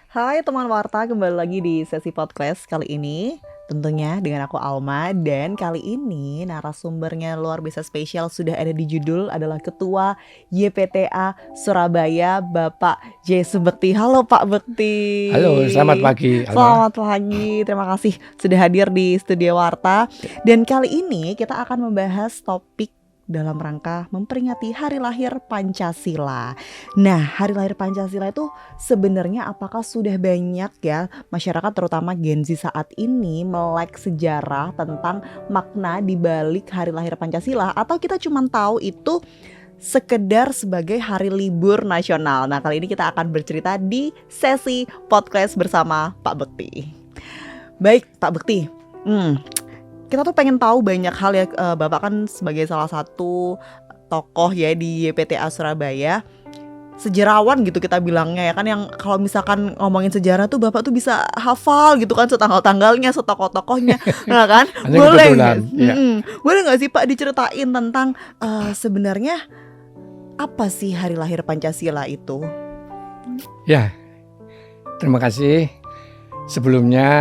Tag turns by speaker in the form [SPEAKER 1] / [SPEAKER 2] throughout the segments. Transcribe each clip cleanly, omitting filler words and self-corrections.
[SPEAKER 1] Hai teman Warta, kembali lagi di sesi podcast kali ini. Tentunya dengan aku Alma, dan kali ini narasumbernya luar biasa spesial, sudah ada di judul, adalah Ketua YPTA Surabaya, Bapak J. Subekti. Halo Pak Bekti.
[SPEAKER 2] Halo, selamat pagi, Alma.
[SPEAKER 1] Selamat pagi, terima kasih sudah hadir di studio Warta. Dan kali ini kita akan membahas topik dalam rangka memperingati Hari Lahir Pancasila. Nah, Hari Lahir Pancasila itu sebenarnya apakah sudah banyak ya masyarakat, terutama Gen Z saat ini, melek sejarah tentang makna di balik Hari Lahir Pancasila, atau kita cuma tahu itu sekedar sebagai hari libur nasional? Nah, kali ini kita akan bercerita di sesi podcast bersama Pak Bekti. Baik, Pak Bekti. Kita tuh pengen tahu banyak hal ya, Bapak kan sebagai salah satu tokoh ya di YPTA Surabaya, sejarawan gitu kita bilangnya ya kan, yang kalau misalkan ngomongin sejarah tuh Bapak tuh bisa hafal gitu kan, setanggal-tanggalnya, setokoh-tokohnya. Nah kan,
[SPEAKER 2] Hanya
[SPEAKER 1] boleh
[SPEAKER 2] kebetulan,
[SPEAKER 1] nggak?
[SPEAKER 2] ya.
[SPEAKER 1] Boleh nggak sih Pak diceritain tentang sebenarnya apa sih Hari Lahir Pancasila itu?
[SPEAKER 2] Ya, terima kasih. Sebelumnya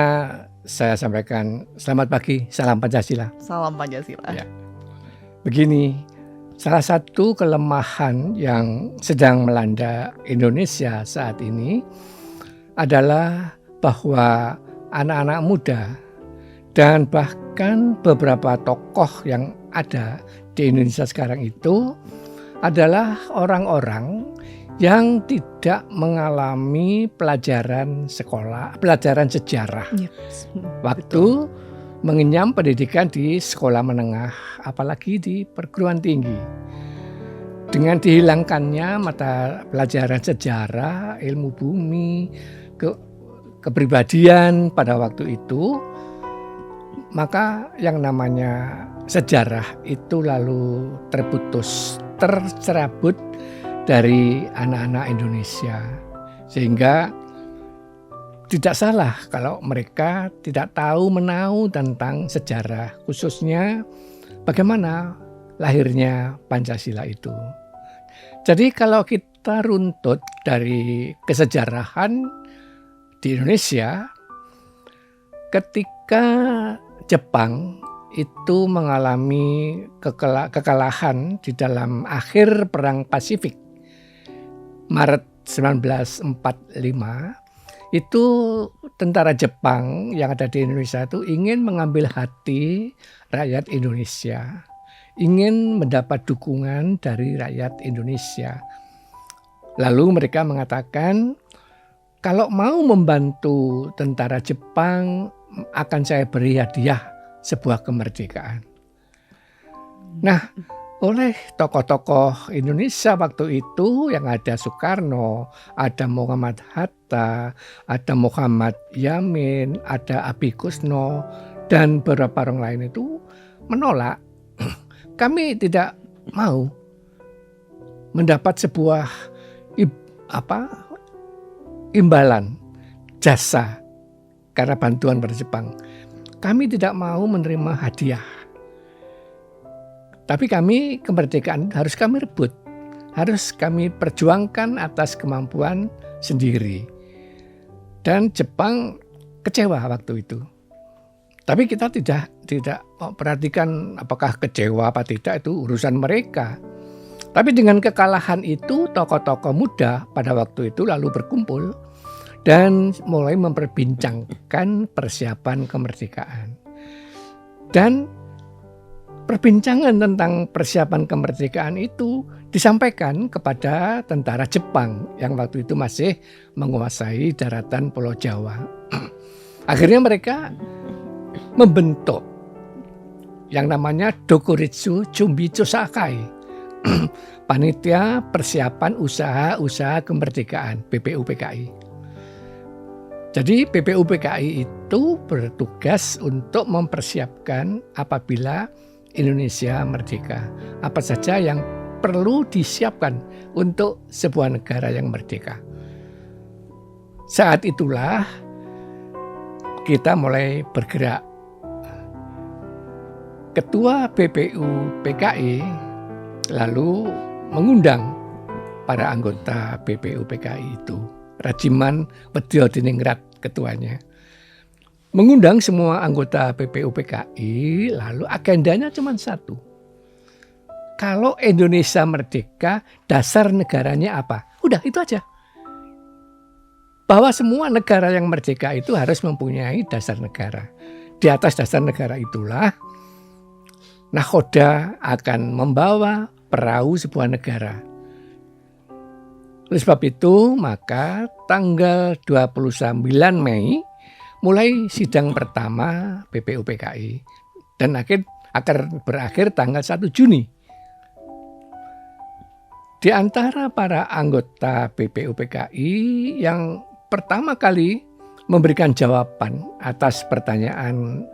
[SPEAKER 2] saya sampaikan selamat pagi, salam Pancasila.
[SPEAKER 1] Salam Pancasila.
[SPEAKER 2] Ya. Begini, salah satu kelemahan yang sedang melanda Indonesia saat ini adalah bahwa anak-anak muda dan bahkan beberapa tokoh yang ada di Indonesia sekarang itu adalah orang-orang yang tidak mengalami pelajaran sekolah, pelajaran sejarah. Waktu mengenyam pendidikan di sekolah menengah, apalagi di perguruan tinggi. Dengan dihilangkannya mata pelajaran sejarah, ilmu bumi, kepribadian pada waktu itu, maka yang namanya sejarah itu lalu terputus, tercerabut dari anak-anak Indonesia. Sehingga tidak salah kalau mereka tidak tahu menahu tentang sejarah, khususnya bagaimana lahirnya Pancasila itu. Jadi kalau kita runtut dari kesejarahan di Indonesia, ketika Jepang itu mengalami kekalahan di dalam akhir Perang Pasifik Maret 1945, itu tentara Jepang yang ada di Indonesia itu ingin mengambil hati rakyat Indonesia, ingin mendapat dukungan dari rakyat Indonesia. Lalu mereka mengatakan, kalau mau membantu tentara Jepang, akan saya beri hadiah sebuah kemerdekaan. Nah, oleh tokoh-tokoh Indonesia waktu itu yang ada Soekarno, ada Muhammad Hatta, ada Muhammad Yamin, ada Abi Kusno, dan beberapa orang lain itu menolak. Kami tidak mau mendapat sebuah imbalan jasa karena bantuan pada Jepang. Kami tidak mau menerima hadiah. Tapi kami, kemerdekaan harus kami rebut, harus kami perjuangkan atas kemampuan sendiri. Dan Jepang kecewa waktu itu. Tapi kita tidak perhatikan apakah kecewa apa tidak, itu urusan mereka. Tapi dengan kekalahan itu, tokoh-tokoh muda pada waktu itu lalu berkumpul dan mulai memperbincangkan persiapan kemerdekaan. Dan perbincangan tentang persiapan kemerdekaan itu disampaikan kepada tentara Jepang yang waktu itu masih menguasai daratan Pulau Jawa. Akhirnya mereka membentuk yang namanya Dokuritsu Chumbicho Sakai, Panitia Persiapan Usaha-Usaha Kemerdekaan, PPUPKI. Jadi PPUPKI itu bertugas untuk mempersiapkan apabila Indonesia merdeka, apa saja yang perlu disiapkan untuk sebuah negara yang merdeka. Saat itulah kita mulai bergerak. Ketua BPUPKI lalu mengundang para anggota BPUPKI itu Rajiman Wedya Diningrat ketuanya. Mengundang semua anggota PPUPKI, lalu agendanya cuma satu. Kalau Indonesia merdeka, dasar negaranya apa? Udah itu aja. Bahwa semua negara yang merdeka itu harus mempunyai dasar negara. Di atas dasar negara itulah nakhoda akan membawa perahu sebuah negara. Oleh sebab itu, maka tanggal 29 Mei mulai sidang pertama PPUPKI dan akan berakhir tanggal 1 Juni. Di antara para anggota PPUPKI yang pertama kali memberikan jawaban atas pertanyaan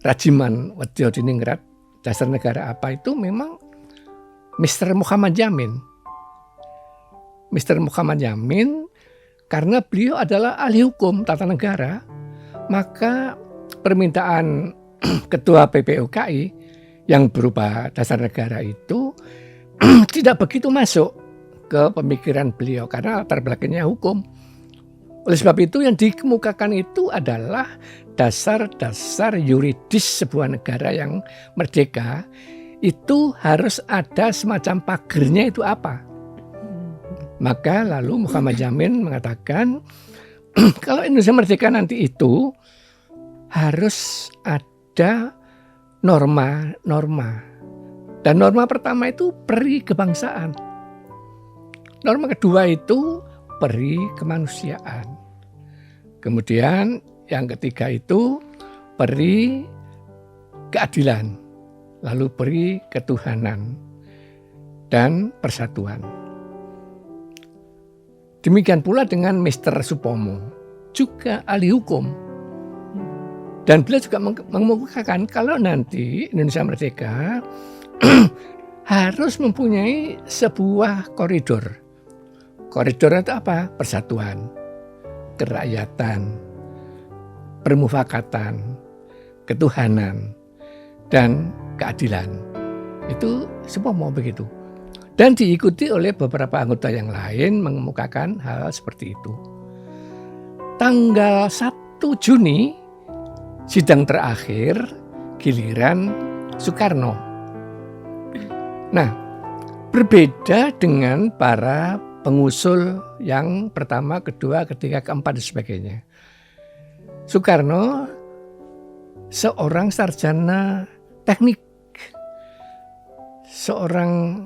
[SPEAKER 2] Rajiman Wedya Diningrat, dasar negara apa itu, memang Mr. Muhammad Yamin. Mr. Muhammad Yamin, karena beliau adalah ahli hukum tata negara, maka permintaan ketua PPUKI yang berupa dasar negara itu tidak begitu masuk ke pemikiran beliau karena latar belakangnya hukum. Oleh sebab itu yang dikemukakan itu adalah dasar-dasar yuridis sebuah negara yang merdeka itu harus ada semacam pagernya itu apa. Maka lalu Muhammad Yamin mengatakan kalau Indonesia merdeka nanti itu harus ada norma-norma. Dan norma pertama itu peri kebangsaan. Norma kedua itu peri kemanusiaan. Kemudian yang ketiga itu peri keadilan. Lalu peri ketuhanan dan persatuan. Demikian pula dengan Mr. Supomo, juga ahli hukum. Dan beliau juga mengemukakan kalau nanti Indonesia merdeka harus mempunyai sebuah koridor. Koridor itu apa? Persatuan, kerakyatan, permufakatan, ketuhanan, dan keadilan. Itu semua mau begitu. Dan diikuti oleh beberapa anggota yang lain mengemukakan hal seperti itu. Tanggal 1 Juni, sidang terakhir, giliran Soekarno. Nah, berbeda dengan para pengusul yang pertama, kedua, ketiga, keempat, dan sebagainya. Soekarno seorang sarjana teknik, seorang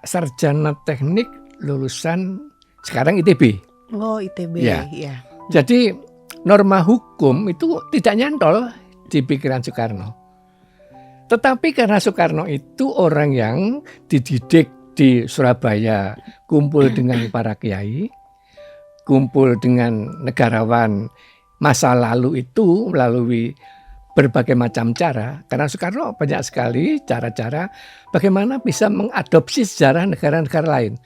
[SPEAKER 2] sarjana teknik lulusan sekarang ITB.
[SPEAKER 1] Oh, ITB.
[SPEAKER 2] Ya.
[SPEAKER 1] Ya.
[SPEAKER 2] Jadi norma hukum itu tidak nyantol di pikiran Soekarno. Tetapi karena Soekarno itu orang yang dididik di Surabaya, kumpul dengan para kiai, kumpul dengan negarawan masa lalu itu melalui berbagai macam cara. Karena Soekarno banyak sekali cara-cara bagaimana bisa mengadopsi sejarah negara-negara lain.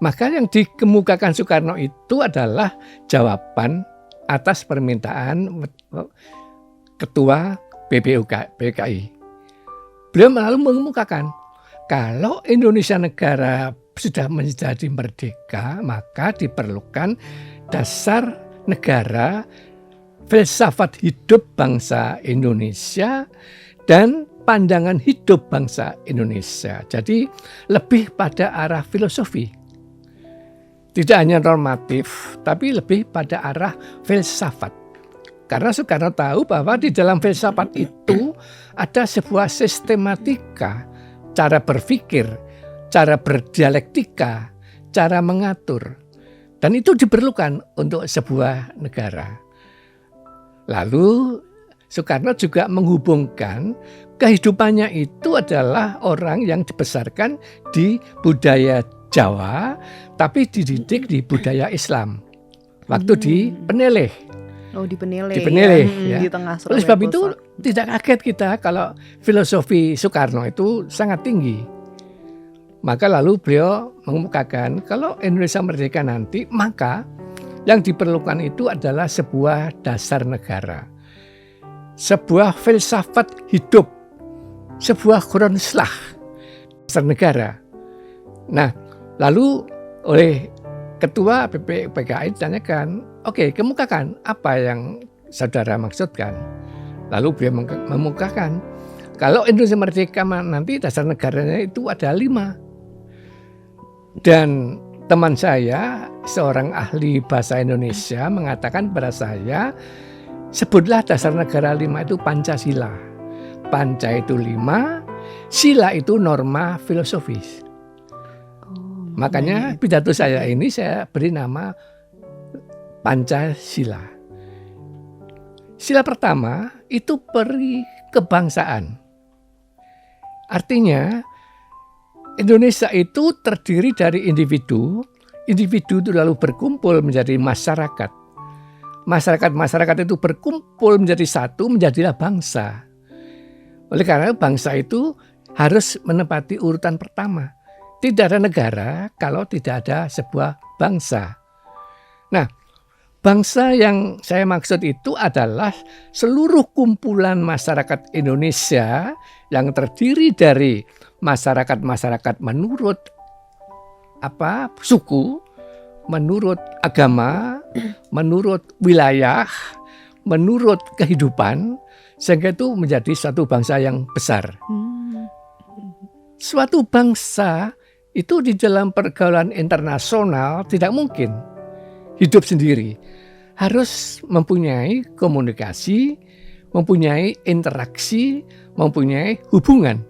[SPEAKER 2] Maka yang dikemukakan Soekarno itu adalah jawaban atas permintaan ketua PPUPKI. Beliau lalu mengemukakan kalau Indonesia negara sudah menjadi merdeka, maka diperlukan dasar negara, filsafat hidup bangsa Indonesia, dan pandangan hidup bangsa Indonesia. Jadi lebih pada arah filosofi. Tidak hanya normatif, tapi lebih pada arah filsafat. Karena Soekarno tahu bahwa di dalam filsafat itu ada sebuah sistematika, cara berpikir, cara berdialektika, cara mengatur. Dan itu diperlukan untuk sebuah negara. Lalu Soekarno juga menghubungkan kehidupannya itu adalah orang yang dibesarkan di budaya Jawa, tapi dididik di budaya Islam. Waktu di Peneleh.
[SPEAKER 1] Oh, di Peneleh.
[SPEAKER 2] Di Peneleh, ya.
[SPEAKER 1] Di tengah Surabaya.
[SPEAKER 2] Oleh sebab itu
[SPEAKER 1] Pusat.
[SPEAKER 2] tidak kaget kita kalau filosofi Soekarno itu sangat tinggi. Maka lalu beliau mengemukakan kalau Indonesia merdeka nanti, maka yang diperlukan itu adalah sebuah dasar negara. Sebuah filsafat hidup. Sebuah Grundslag, dasar negara. Nah, lalu oleh ketua BPUPKI ditanyakan, oke, kemukakan apa yang saudara maksudkan. Lalu beliau memukakan, kalau Indonesia merdeka nanti dasar negaranya itu ada 5. Dan teman saya, seorang ahli bahasa Indonesia, mengatakan kepada saya, sebutlah dasar negara 5 itu Pancasila. Panca itu 5, sila itu norma filosofis. Makanya pidato saya ini saya beri nama Pancasila. Sila pertama itu peri kebangsaan. Artinya Indonesia itu terdiri dari individu. Individu itu lalu berkumpul menjadi masyarakat. Masyarakat itu berkumpul menjadi satu, menjadilah bangsa. Oleh karena bangsa itu harus menempati urutan pertama. Tidak ada negara kalau tidak ada sebuah bangsa. Nah, bangsa yang saya maksud itu adalah seluruh kumpulan masyarakat Indonesia yang terdiri dari masyarakat-masyarakat menurut suku, menurut agama, menurut wilayah, menurut kehidupan, sehingga itu menjadi suatu bangsa yang besar. Suatu bangsa itu di dalam pergaulan internasional tidak mungkin hidup sendiri. Harus mempunyai komunikasi, mempunyai interaksi, mempunyai hubungan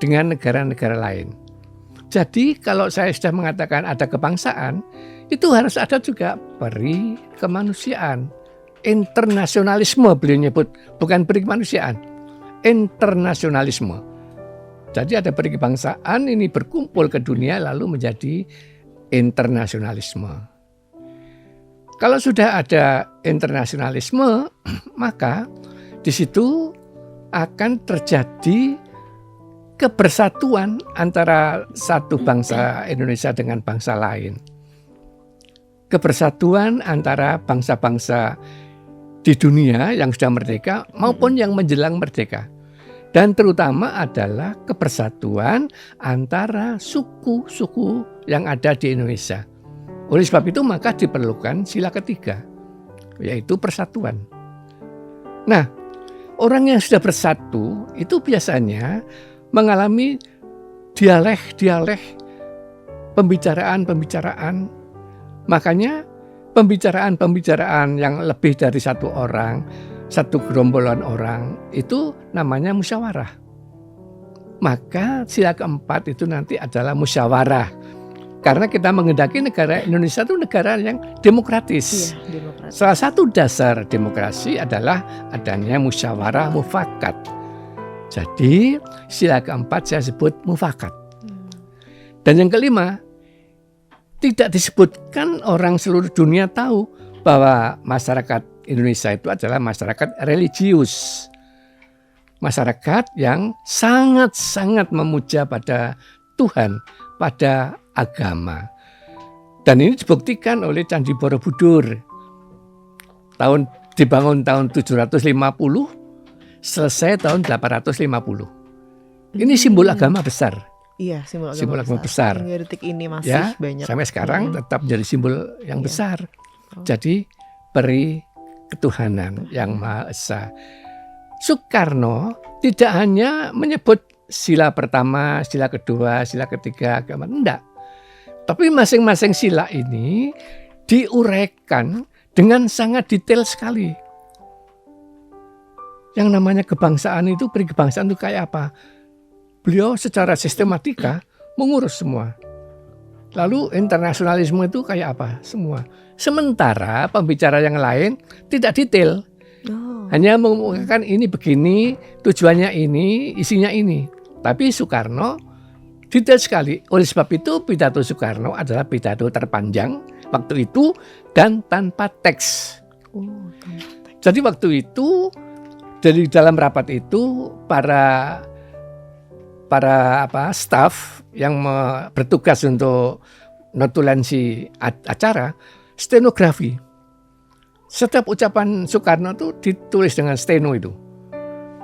[SPEAKER 2] dengan negara-negara lain. Jadi kalau saya sudah mengatakan ada kebangsaan, itu harus ada juga peri kemanusiaan. Internasionalisme beliau nyebut, bukan peri kemanusiaan. Internasionalisme. Jadi ada peri kebangsaan ini berkumpul ke dunia lalu menjadi internasionalisme. Kalau sudah ada internasionalisme, maka di situ akan terjadi kebersatuan antara satu bangsa Indonesia dengan bangsa lain. Kebersatuan antara bangsa-bangsa di dunia yang sudah merdeka maupun yang menjelang merdeka. Dan terutama adalah kebersatuan antara suku-suku yang ada di Indonesia. Oleh sebab itu maka diperlukan sila ketiga, yaitu persatuan. Nah, orang yang sudah bersatu itu biasanya mengalami dialek pembicaraan. Makanya pembicaraan yang lebih dari satu orang, satu gerombolan orang, itu namanya musyawarah. Maka sila keempat itu nanti adalah musyawarah. Karena kita menghendaki negara Indonesia itu negara yang demokratis.
[SPEAKER 1] Iya, demokratis.
[SPEAKER 2] Salah satu dasar demokrasi adalah adanya musyawarah mufakat. Jadi sila keempat saya sebut mufakat. Dan yang kelima, tidak disebutkan orang seluruh dunia tahu bahwa masyarakat Indonesia itu adalah masyarakat religius. Masyarakat yang sangat-sangat memuja pada Tuhan, pada agama. Dan ini dibuktikan oleh Candi Borobudur. Dibangun tahun 750, selesai tahun 850. Ini simbol agama besar.
[SPEAKER 1] Iya, simbol
[SPEAKER 2] agama besar.
[SPEAKER 1] Hingga detik ini masih banyak.
[SPEAKER 2] Sampai sekarang tetap menjadi simbol yang besar. Jadi peri ketuhanan yang Maha Esa. Soekarno tidak hanya menyebut sila pertama, sila kedua, sila ketiga, agama. Enggak. Tapi masing-masing sila ini diuraikan dengan sangat detail sekali. Yang namanya kebangsaan itu, peri kebangsaan itu kayak apa? Beliau secara sistematika mengurus semua. Lalu internasionalisme itu kayak apa? Semua. Sementara pembicara yang lain tidak detail. Hanya mengumumkan ini begini, tujuannya ini, isinya ini. Tapi Soekarno detail sekali. Oleh sebab itu pidato Soekarno adalah pidato terpanjang waktu itu dan tanpa teks. Jadi waktu itu dari dalam rapat itu para staf yang bertugas untuk notulensi acara, stenografi. Setiap ucapan Soekarno itu ditulis dengan steno itu.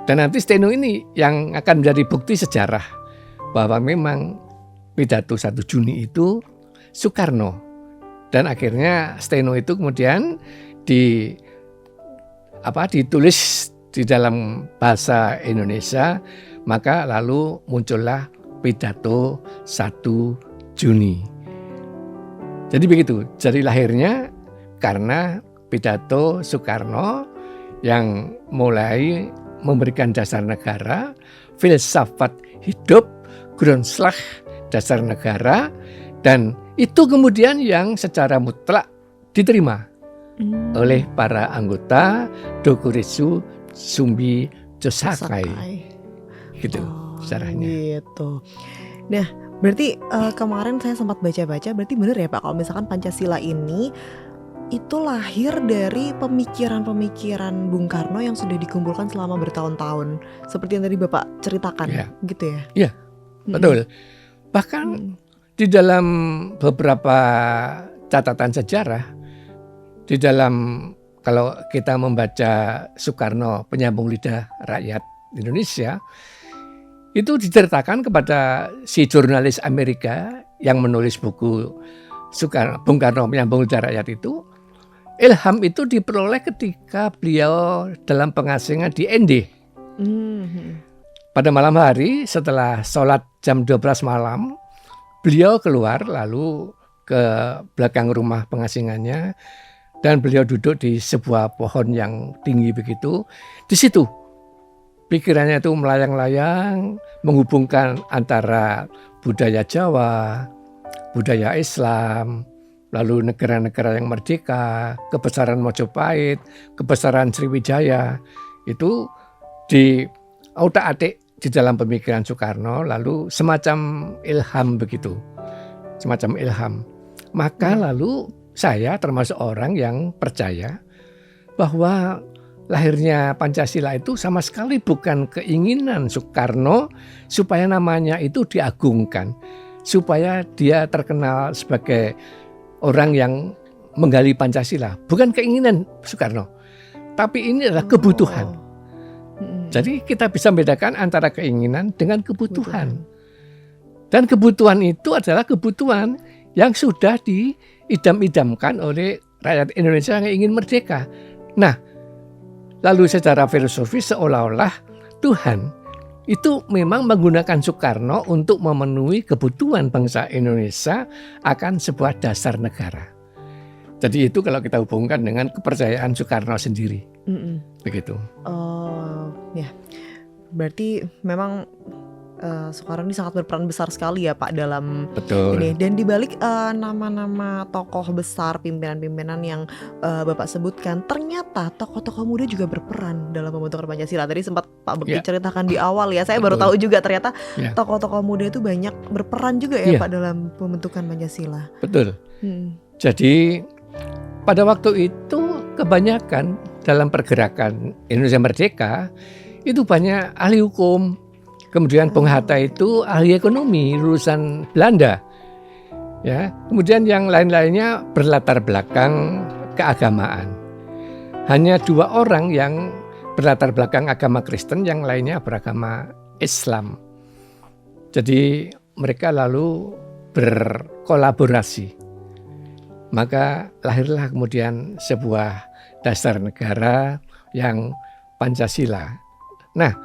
[SPEAKER 2] Dan nanti steno ini yang akan menjadi bukti sejarah bahwa memang pidato 1 Juni itu Soekarno Dan akhirnya steno itu kemudian ditulis di dalam bahasa Indonesia, maka lalu muncullah pidato 1 Juni. Jadi begitu, jadi lahirnya karena pidato Soekarno yang mulai memberikan dasar negara, filsafat hidup, Grondslag dasar negara, dan itu kemudian yang secara mutlak diterima oleh para anggota Dokuritsu Sumbi Josakai. Gitu caranya.
[SPEAKER 1] Gitu. Nah, berarti kemarin saya sempat baca-baca, berarti benar ya Pak kalau misalkan Pancasila ini itu lahir dari pemikiran-pemikiran Bung Karno yang sudah dikumpulkan selama bertahun-tahun, seperti yang tadi Bapak ceritakan, gitu ya?
[SPEAKER 2] Iya, betul. Bahkan di dalam beberapa catatan sejarah, di dalam kalau kita membaca Soekarno Penyambung Lidah Rakyat Indonesia, itu diceritakan kepada si jurnalis Amerika yang menulis buku Bung Karno Penyambung Lidah Rakyat itu, ilham itu diperoleh ketika beliau dalam pengasingan di ND. Pada malam hari setelah sholat jam 12 malam, beliau keluar lalu ke belakang rumah pengasingannya dan beliau duduk di sebuah pohon yang tinggi begitu. Di situ pikirannya itu melayang-layang menghubungkan antara budaya Jawa, budaya Islam, lalu negara-negara yang merdeka, kebesaran Mojopahit, kebesaran Sriwijaya, itu di autak-atik di dalam pemikiran Soekarno, lalu semacam ilham begitu, semacam ilham. Maka lalu saya termasuk orang yang percaya bahwa lahirnya Pancasila itu sama sekali bukan keinginan Soekarno supaya namanya itu diagungkan, supaya dia terkenal sebagai orang yang menggali Pancasila. Bukan keinginan Soekarno, tapi ini adalah kebutuhan. Jadi kita bisa membedakan antara keinginan dengan kebutuhan. Dan kebutuhan itu adalah kebutuhan yang sudah diidam-idamkan oleh rakyat Indonesia yang ingin merdeka. Nah, lalu secara filosofis seolah-olah Tuhan itu memang menggunakan Soekarno untuk memenuhi kebutuhan bangsa Indonesia akan sebuah dasar negara. Jadi itu kalau kita hubungkan dengan kepercayaan Soekarno sendiri. Begitu.
[SPEAKER 1] Ya, berarti memang Soekarno ini sangat berperan besar sekali ya Pak dalam ini. Dan dibalik nama-nama tokoh besar, pimpinan-pimpinan yang Bapak sebutkan, ternyata tokoh-tokoh muda juga berperan dalam pembentukan Pancasila. Tadi sempat Pak Bekti ceritakan di awal ya. Saya baru tahu juga ternyata tokoh-tokoh muda itu banyak berperan juga ya Pak dalam pembentukan Pancasila.
[SPEAKER 2] Betul. Jadi pada waktu itu kebanyakan dalam pergerakan Indonesia Merdeka itu banyak ahli hukum. Kemudian Bung Hatta itu ahli ekonomi lulusan Belanda. Ya, kemudian yang lain-lainnya berlatar belakang keagamaan. Hanya 2 orang yang berlatar belakang agama Kristen, yang lainnya beragama Islam. Jadi mereka lalu berkolaborasi. Maka lahirlah kemudian sebuah dasar negara yang Pancasila. Nah,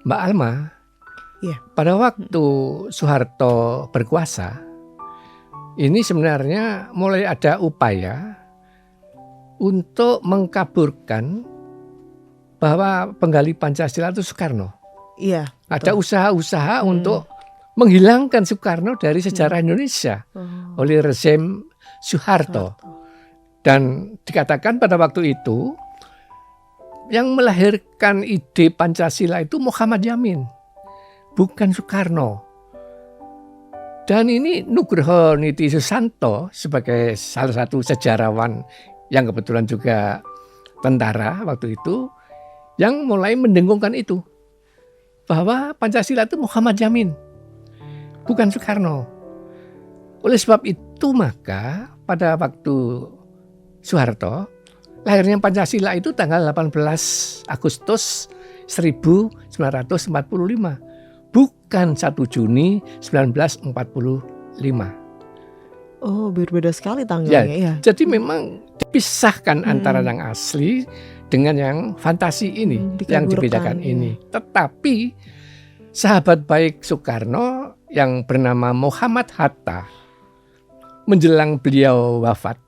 [SPEAKER 2] Mbak Alma, pada waktu Soeharto berkuasa, ini sebenarnya mulai ada upaya untuk mengkaburkan bahwa penggali Pancasila itu Soekarno.
[SPEAKER 1] Iya.
[SPEAKER 2] Ada usaha-usaha untuk menghilangkan Soekarno dari sejarah Indonesia oleh rezim Soeharto. Dan dikatakan pada waktu itu yang melahirkan ide Pancasila itu Muhammad Yamin, bukan Soekarno. Dan ini Nugroho Niti Susanto sebagai salah satu sejarawan yang kebetulan juga tentara waktu itu, yang mulai mendengungkan itu, bahwa Pancasila itu Muhammad Yamin, bukan Soekarno. Oleh sebab itu maka pada waktu Soeharto, lahirnya Pancasila itu tanggal 18 Agustus 1945, bukan 1 Juni 1945.
[SPEAKER 1] Oh, berbeda sekali tanggalnya ya.
[SPEAKER 2] Jadi memang dipisahkan antara yang asli dengan yang fantasi ini, yang dibedakan ini. Tetapi sahabat baik Soekarno yang bernama Muhammad Hatta, menjelang beliau wafat,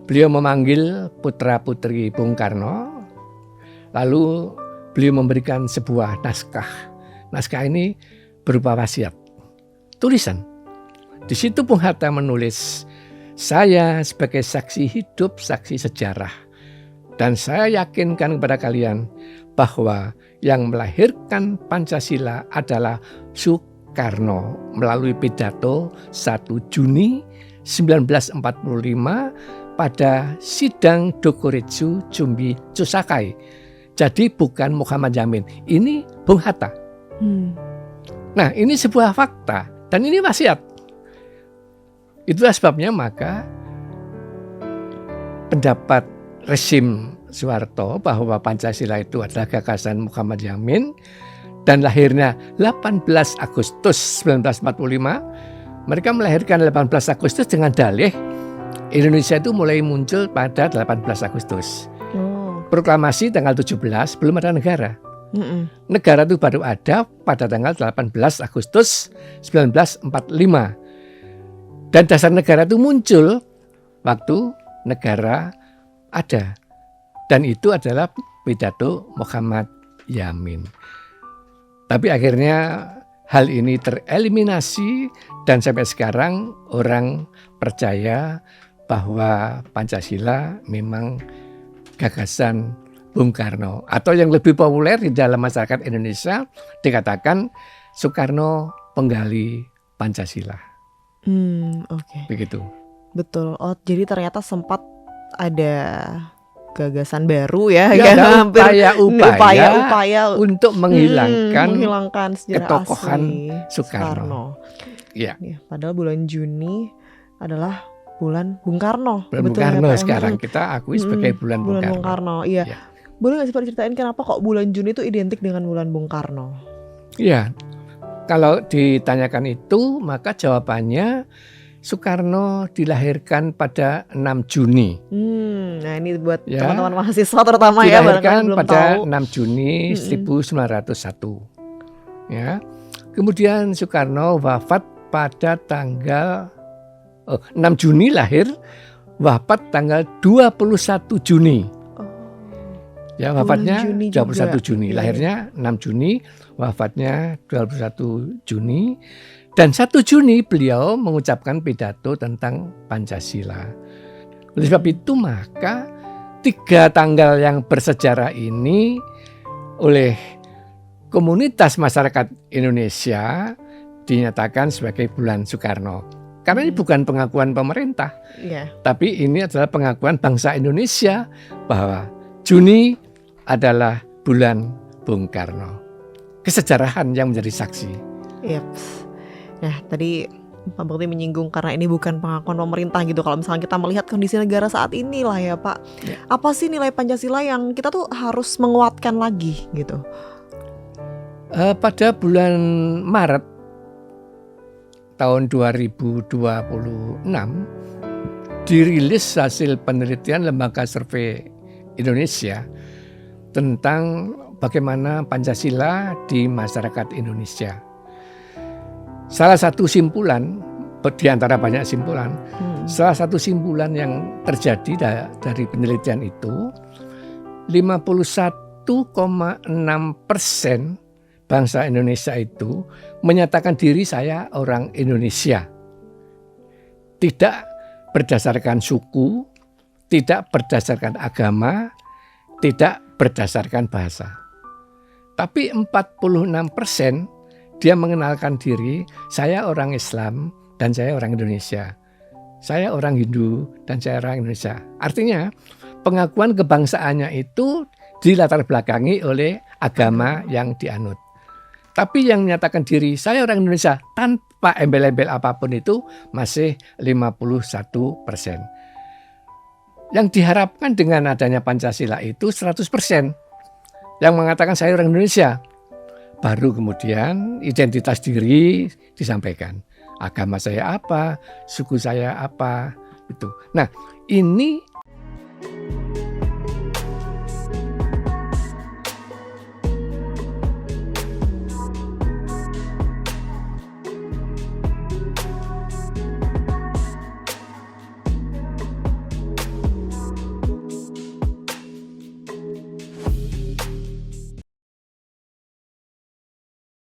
[SPEAKER 2] beliau memanggil putra-putri Bung Karno, lalu beliau memberikan sebuah naskah. Naskah ini berupa wasiat, tulisan. Di situ Bung Hatta menulis, saya sebagai saksi hidup, saksi sejarah. Dan saya yakinkan kepada kalian bahwa yang melahirkan Pancasila adalah Soekarno melalui pidato 1 Juni 1945 pada sidang Dokuritsu Jumbi Chusakai. Jadi bukan Muhammad Yamin, ini Bung Hatta. Nah, ini sebuah fakta dan ini wasiat. Itulah sebabnya maka pendapat rezim Soeharto bahwa Pancasila itu adalah gagasan Muhammad Yamin dan lahirnya 18 Agustus 1945. Mereka melahirkan 18 Agustus dengan dalih Indonesia itu mulai muncul pada 18 Agustus. Proklamasi tanggal 17 belum ada negara. Negara itu baru ada pada tanggal 18 Agustus 1945. Dan dasar negara itu muncul waktu negara ada. Dan itu adalah pidato Muhammad Yamin. Tapi akhirnya hal ini tereliminasi dan sampai sekarang orang percaya bahwa Pancasila memang gagasan Bung Karno. Atau yang lebih populer di dalam masyarakat Indonesia dikatakan Soekarno penggali Pancasila.
[SPEAKER 1] Oke.
[SPEAKER 2] Begitu.
[SPEAKER 1] Betul. Oh, jadi ternyata sempat ada gagasan baru ya,
[SPEAKER 2] ada upaya untuk
[SPEAKER 1] menghilangkan sejarah
[SPEAKER 2] ketokohan
[SPEAKER 1] asli
[SPEAKER 2] Soekarno. Ya.
[SPEAKER 1] Padahal bulan Juni adalah bulan Bung Karno.
[SPEAKER 2] Bulan Bung Karno ya, sekarang kita akui sebagai bulan Bung
[SPEAKER 1] Karno. Iya. Ya. Boleh nggak sih Pak ceritain kenapa kok bulan Juni itu identik dengan bulan Bung Karno?
[SPEAKER 2] Iya. Kalau ditanyakan itu, maka jawabannya Soekarno dilahirkan pada 6 Juni.
[SPEAKER 1] Nah ini buat teman-teman mahasiswa terutama
[SPEAKER 2] dilahirkan
[SPEAKER 1] belum
[SPEAKER 2] pada
[SPEAKER 1] tahu.
[SPEAKER 2] 6 Juni 1901. Ya. Kemudian Soekarno wafat pada tanggal 6 Juni lahir, wafat tanggal 21 Juni. Ya, wafatnya 21 Juni, lahirnya 6 Juni, wafatnya 21 Juni. Dan 1 Juni beliau mengucapkan pidato tentang Pancasila. Oleh sebab itu maka 3 tanggal yang bersejarah ini oleh komunitas masyarakat Indonesia dinyatakan sebagai bulan Soekarno. Karena ini bukan pengakuan pemerintah, tapi ini adalah pengakuan bangsa Indonesia bahwa Juni adalah bulan Bung Karno. Kesejarahan yang menjadi saksi.
[SPEAKER 1] Nah, tadi Pak Bakti menyinggung karena ini bukan pengakuan pemerintah gitu. Kalau misalnya kita melihat kondisi negara saat ini lah ya Pak. Apa sih nilai Pancasila yang kita tuh harus menguatkan lagi gitu?
[SPEAKER 2] Pada bulan Maret tahun 2026 dirilis hasil penelitian Lembaga Survei Indonesia tentang bagaimana Pancasila di masyarakat Indonesia. Salah satu simpulan, di antara banyak simpulan, salah satu simpulan yang terjadi dari penelitian itu, 51,6% bangsa Indonesia itu menyatakan diri saya orang Indonesia. Tidak berdasarkan suku, tidak berdasarkan agama, tidak berdasarkan bahasa. Tapi 46% dia mengenalkan diri, saya orang Islam dan saya orang Indonesia. Saya orang Hindu dan saya orang Indonesia. Artinya pengakuan kebangsaannya itu dilatar belakangi oleh agama yang dianut. Tapi yang menyatakan diri saya orang Indonesia tanpa embel-embel apapun itu masih 51%. Yang diharapkan dengan adanya Pancasila itu 100%. Yang mengatakan saya orang Indonesia. Baru kemudian identitas diri disampaikan. agama saya apa, suku saya apa, itu. Nah, ini